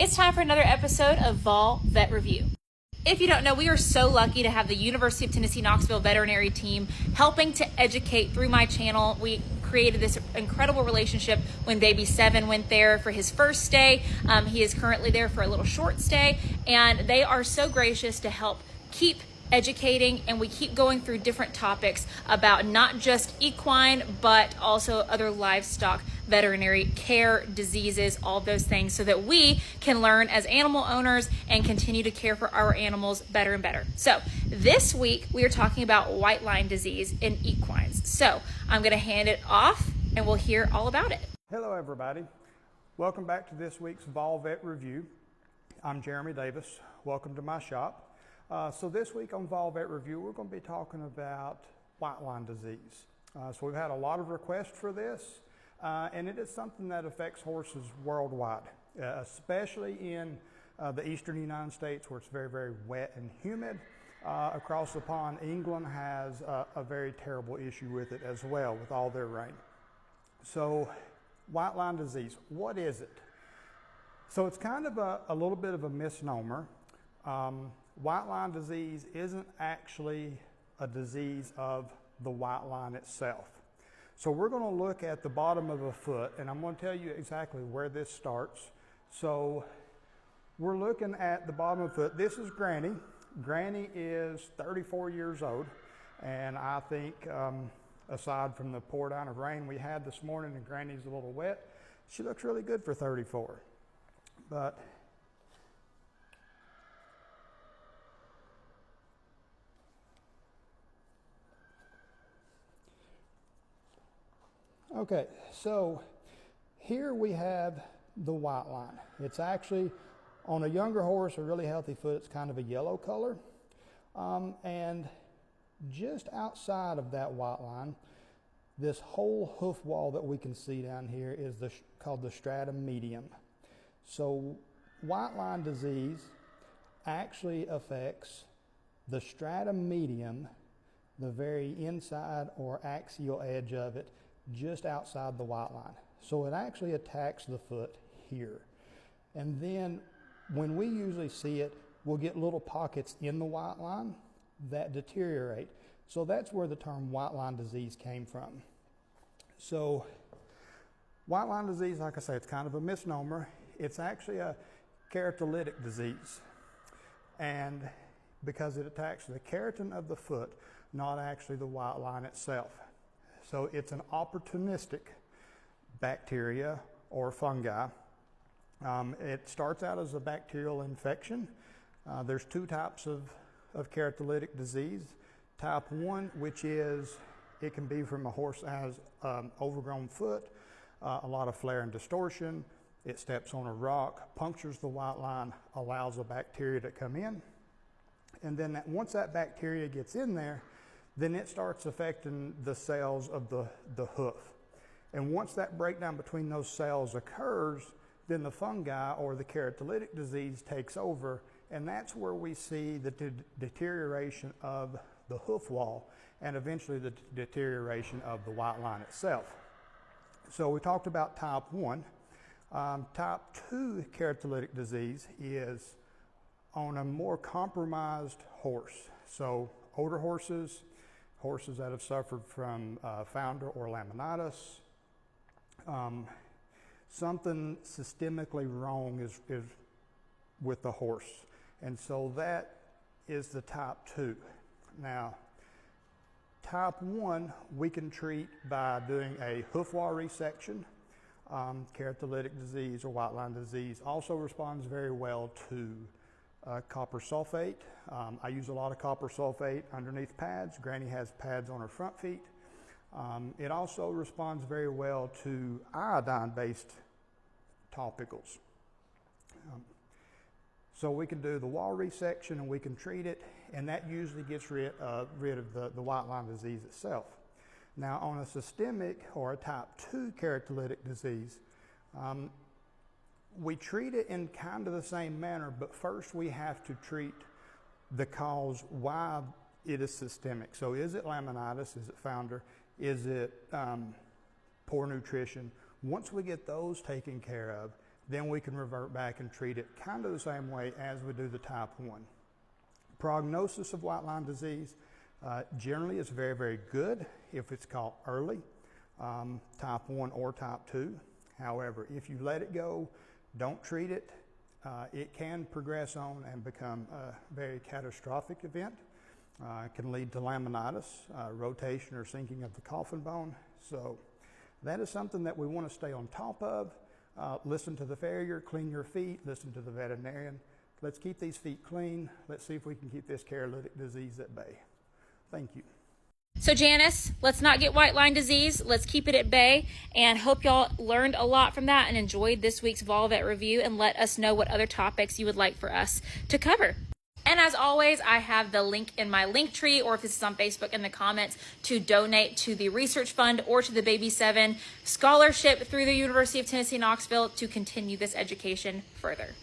It's time for another episode of Vol Vet Review. If you don't know, we are so lucky to have the University of Tennessee Knoxville veterinary team helping to educate through my channel. We created this incredible relationship when baby Seven went there for his first stay. He is currently there for a little short stay, and they are so gracious to help keep educating, and we keep going through different topics about not just equine, but also other livestock veterinary care, diseases, all those things, so that we can learn as animal owners and continue to care for our animals better and better. So this week we are talking about white line disease in equines. So I'm going to hand it off and we'll hear all about it. Hello everybody. Welcome back to this week's Vol Vet Review. I'm Jeremy Davis. Welcome to my shop. So this week on Vol Vet Review, we're going to be talking about white line disease. So we've had a lot of requests for this, and it is something that affects horses worldwide, especially in the eastern United States where it's very, very wet and humid. Across the pond, England has a very terrible issue with it as well, with all their rain. So white line disease, what is it? So it's kind of a little bit of a misnomer. White line disease isn't actually a disease of the white line itself. So we're going to look at the bottom of a foot, and I'm going to tell you exactly where this starts. So we're looking at the bottom of the foot. This is Granny. Granny is 34 years old, and I think aside from the pour down of rain we had this morning and Granny's a little wet, she looks really good for 34. But okay, so here we have the white line. It's actually, on a younger horse, a really healthy foot, it's kind of a yellow color. And just outside of that white line, this whole hoof wall that we can see down here is called the stratum medium. So white line disease actually affects the stratum medium, the very inside or axial edge of it, just outside the white line. So it actually attacks the foot here. And then when we usually see it, we'll get little pockets in the white line that deteriorate. So that's where the term white line disease came from. So white line disease, like I say, it's kind of a misnomer. It's actually a keratolytic disease. And because it attacks the keratin of the foot, not actually the white line itself. So it's an opportunistic bacteria or fungi. It starts out as a bacterial infection. There's two types of keratolytic disease. Type 1, which is, it can be from a horse that has overgrown foot, a lot of flare and distortion. It steps on a rock, punctures the white line, allows a bacteria to come in. And then once that bacteria gets in there, then it starts affecting the cells of the hoof. And once that breakdown between those cells occurs, then the fungi or the keratolytic disease takes over, and that's where we see the deterioration of the hoof wall and eventually the deterioration of the white line itself. So we talked about type 1. Type 2 keratolytic disease is on a more compromised horse. So older horses, horses that have suffered from founder or laminitis, something systemically wrong is with the horse. And so that is the type 2. Now, type 1 we can treat by doing a hoof wall resection. Keratolytic disease or white line disease also responds very well to copper sulfate. I use a lot of copper sulfate underneath pads. Granny has pads on her front feet. It also responds very well to iodine-based topicals. So we can do the wall resection and we can treat it, and that usually gets rid of the white line disease itself. Now on a systemic or a type 2 keratolytic disease, we treat it in kind of the same manner, but first we have to treat the cause why it is systemic. So is it laminitis? Is it founder? Is it poor nutrition? Once we get those taken care of, then we can revert back and treat it kind of the same way as we do the type 1. Prognosis of white line disease generally is very, very good if it's caught early, type 1 or type 2. However, if you let it go, don't treat it, it can progress on and become a very catastrophic event. It can lead to laminitis, rotation or sinking of the coffin bone. So that is something that we want to stay on top of. Listen to the farrier, clean your feet, listen to the veterinarian. Let's keep these feet clean. Let's see if we can keep this paralytic disease at bay. Thank you. So Janice, let's not get white line disease. Let's keep it at bay, and hope y'all learned a lot from that and enjoyed this week's Vol Vet Review, and let us know what other topics you would like for us to cover. And as always, I have the link in my link tree, or if this is on Facebook, in the comments, to donate to the research fund or to the Baby 7 scholarship through the University of Tennessee, Knoxville to continue this education further.